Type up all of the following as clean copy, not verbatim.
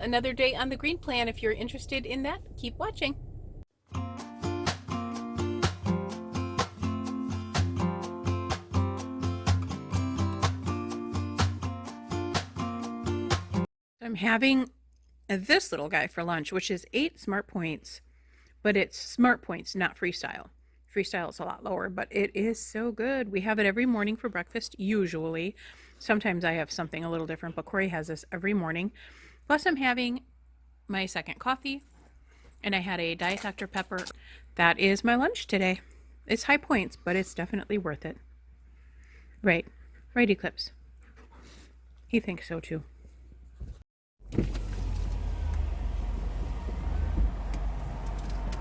Another day on the green plan. If you're interested in that, keep watching. I'm having this little guy for lunch, which is 8 smart points, but it's smart points, not freestyle. Freestyle is a lot lower, but it is so good. We have it every morning for breakfast, usually. Sometimes I have something a little different, but Corey has this every morning. Plus, I'm having my second coffee, and I had a Diet Dr. Pepper. That is my lunch today. It's high points, but it's definitely worth it. Right. Right, Eclipse. He thinks so too.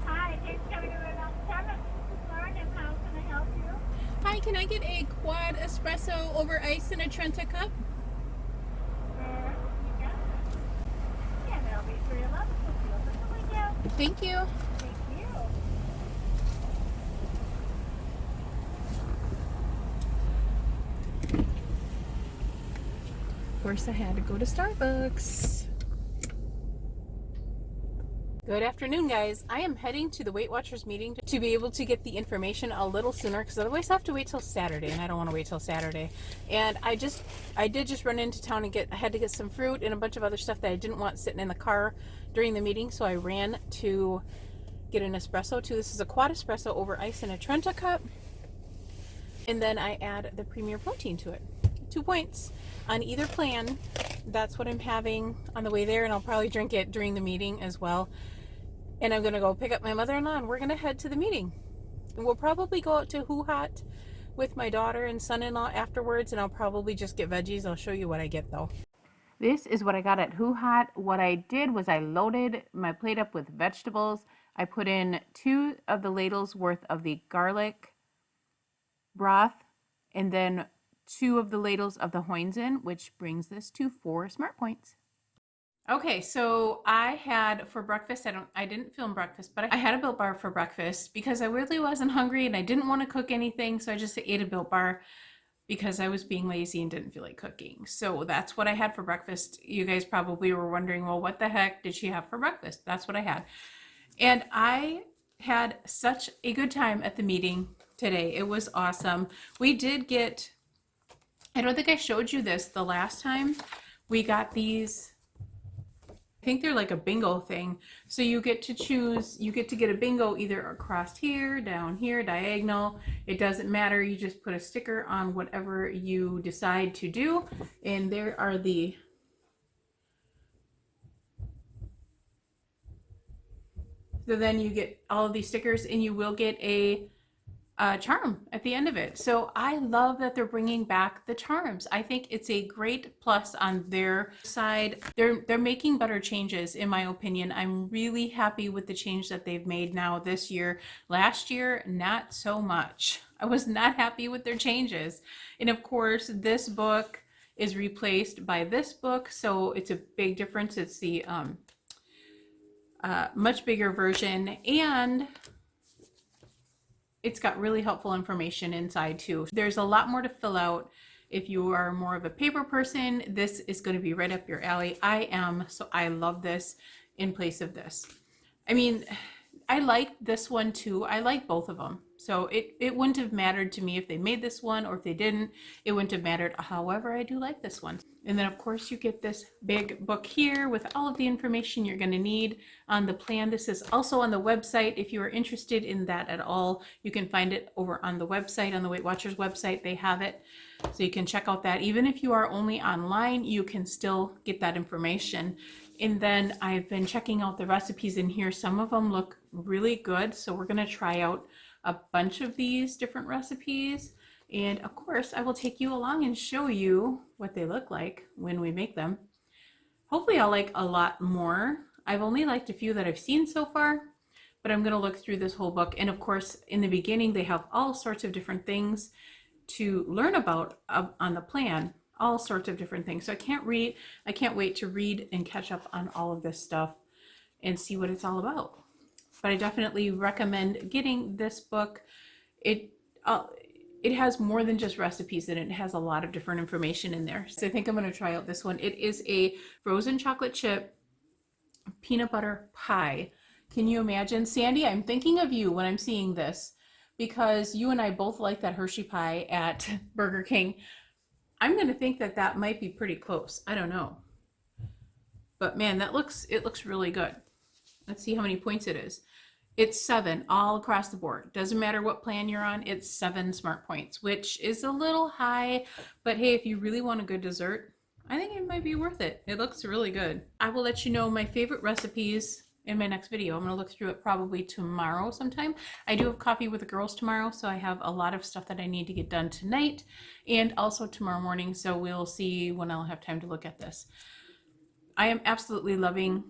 Hi, it's coming around 7. This is Lauren, and how can I help you? Hi, can I get a quad espresso over ice in a Trenta cup? You got it. Yeah, there'll be 3 of them. We'll see over the window. Thank you. Thank you. Of course, I had to go to Starbucks. Good afternoon, guys. I am heading to the Weight Watchers meeting to be able to get the information a little sooner, because otherwise I have to wait till Saturday, and I don't want to wait till Saturday. And I did just run into town and I had to get some fruit and a bunch of other stuff that I didn't want sitting in the car during the meeting, so I ran to get an espresso too. This is a quad espresso over ice in a Trenta cup, and then I add the Premier Protein to it. 2 points on either plan. That's what I'm having on the way there, and I'll probably drink it during the meeting as well. And I'm gonna go pick up my mother-in-law, and we're gonna head to the meeting. And we'll probably go out to Who Hot with my daughter and son-in-law afterwards, and I'll probably just get veggies. I'll show you what I get though. This is what I got at Who Hot. What I did was I loaded my plate up with vegetables. I put in 2 of the ladles worth of the garlic broth, and then 2 of the ladles of the Hoisin, which brings this to 4 smart points. Okay, so I had for breakfast, I didn't film breakfast, but I had a Built Bar for breakfast because I really wasn't hungry and I didn't want to cook anything, so I just ate a Built Bar because I was being lazy and didn't feel like cooking. So that's what I had for breakfast. You guys probably were wondering, well, what the heck did she have for breakfast? That's what I had. And I had such a good time at the meeting today. It was awesome. We did get, I don't think I showed you this the last time. We got these, I think they're like a bingo thing. So you get to choose, you get to get a bingo either across here, down here, diagonal. It doesn't matter. You just put a sticker on whatever you decide to do. And there are the so then you get all of these stickers, and you will get a charm at the end of it. So I love that they're bringing back the charms. I think it's a great plus on their side. They're making better changes, in my opinion. I'm really happy with the change that they've made now this year. Last year, not so much. I was not happy with their changes. And of course, this book is replaced by this book, so it's a big difference. It's the much bigger version, and it's got really helpful information inside too. There's a lot more to fill out. If you are more of a paper person, this is going to be right up your alley. I am, so I love this in place of this. I mean, I like this one too. I like both of them. So it wouldn't have mattered to me if they made this one or if they didn't. It wouldn't have mattered. However, I do like this one. And then of course you get this big book here with all of the information you're going to need on the plan. This is also on the website. If you are interested in that at all, you can find it over on the website, on the Weight Watchers website. They have it. So you can check out that. Even if you are only online, you can still get that information. And then I've been checking out the recipes in here. Some of them look really good. So we're going to try out a bunch of these different recipes. And of course, I will take you along and show you what they look like when we make them. Hopefully I'll like a lot more. I've only liked a few that I've seen so far, but I'm going to look through this whole book. And of course, in the beginning, they have all sorts of different things to learn about on the plan, all sorts of different things. So I can't wait to read and catch up on all of this stuff and see what it's all about. But I definitely recommend getting this book. It has more than just recipes in it. It has a lot of different information in there. So I think I'm going to try out this one. It is a frozen chocolate chip peanut butter pie. Can you imagine? Sandy, I'm thinking of you when I'm seeing this because you and I both like that Hershey pie at Burger King. I'm going to think that that might be pretty close. I don't know. But man, it looks really good. Let's see how many points it is. It's 7 all across the board. Doesn't matter what plan you're on, it's 7 smart points, which is a little high, but hey, if you really want a good dessert, I think it might be worth it. It looks really good. I will let you know my favorite recipes in my next video. I'm going to look through it probably tomorrow sometime. I do have coffee with the girls tomorrow, so I have a lot of stuff that I need to get done tonight and also tomorrow morning, so we'll see when I'll have time to look at this. I am absolutely loving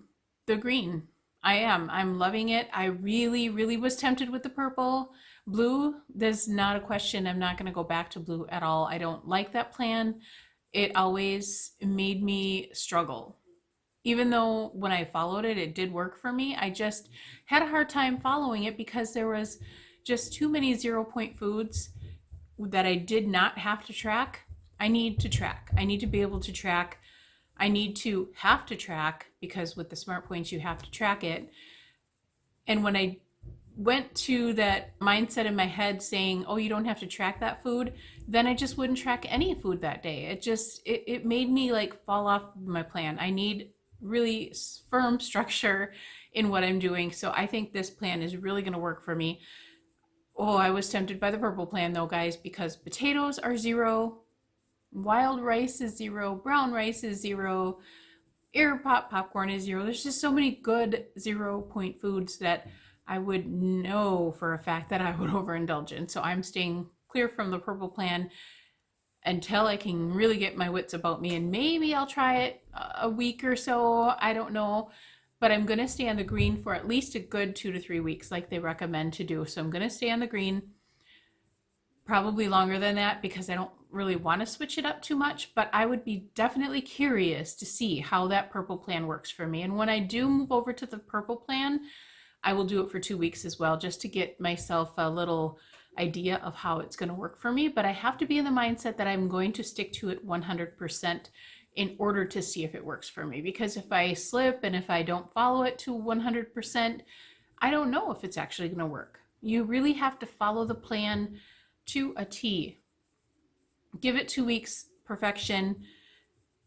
the green. I am. I'm loving it. I really, really was tempted with the purple. Blue, there's not a question. I'm not going to go back to blue at all. I don't like that plan. It always made me struggle. Even though when I followed it, it did work for me, I just had a hard time following it because there was just too many 0-point foods that I did not have to track. I need to track. I need to be able to track. I need to have to track because with the smart points, you have to track it. And when I went to that mindset in my head saying, oh, you don't have to track that food, then I just wouldn't track any food that day. It made me like fall off my plan. I need really firm structure in what I'm doing. So I think this plan is really going to work for me. Oh, I was tempted by the purple plan though, guys, because potatoes are 0. Wild rice is 0, brown rice is 0, air pop popcorn is 0. There's just so many good 0-point foods that I would know for a fact that I would overindulge in. So I'm staying clear from the purple plan until I can really get my wits about me, and maybe I'll try it a week or so. I don't know, but I'm going to stay on the green for at least a good 2 to 3 weeks like they recommend to do. So I'm going to stay on the green probably longer than that because I don't really want to switch it up too much, but I would be definitely curious to see how that purple plan works for me. And when I do move over to the purple plan, I will do it for 2 weeks as well, just to get myself a little idea of how it's going to work for me. But I have to be in the mindset that I'm going to stick to it 100% in order to see if it works for me. Because if I slip and if I don't follow it to 100%, I don't know if it's actually going to work. You really have to follow the plan to a T. Give it 2 weeks perfection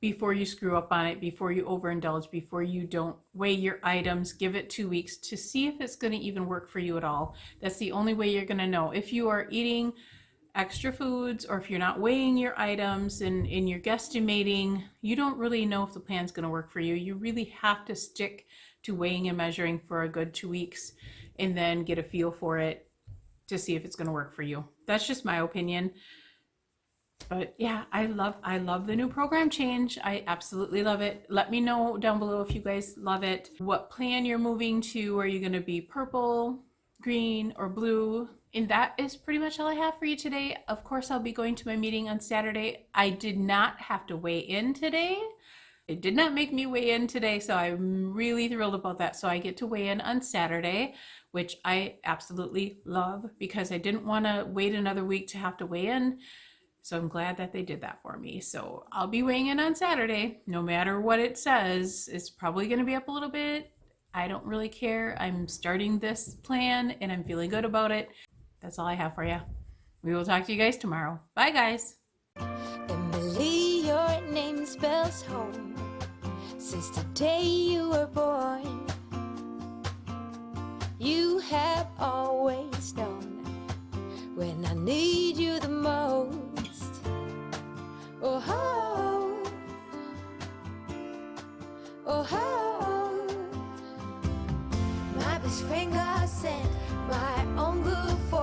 before you screw up on it, before you overindulge, before you don't weigh your items. Give it 2 weeks to see if it's going to even work for you at all. That's the only way you're going to know. If you are eating extra foods or if you're not weighing your items and you're guesstimating, you don't really know if the plan's going to work for you. You really have to stick to weighing and measuring for a good 2 weeks and then get a feel for it to see if it's going to work for you. That's just my opinion. But yeah, I love the new program change. I absolutely love it. Let me know down below if you guys love it. What plan you're moving to. Are you going to be purple, green, or blue? And that is pretty much all I have for you today. Of course, I'll be going to my meeting on Saturday. I did not have to weigh in today. It did not make me weigh in today, so I'm really thrilled about that. So I get to weigh in on Saturday, which I absolutely love because I didn't want to wait another week to have to weigh in. So I'm glad that they did that for me. So I'll be weighing in on Saturday, no matter what it says. It's probably going to be up a little bit. I don't really care. I'm starting this plan and I'm feeling good about it. That's all I have for you. We will talk to you guys tomorrow. Bye, guys. Emily, your name spells home. Since the day you were born, you have always known when I need you the most. Oh, oh, oh, oh. My best friend God sent my own good fortune.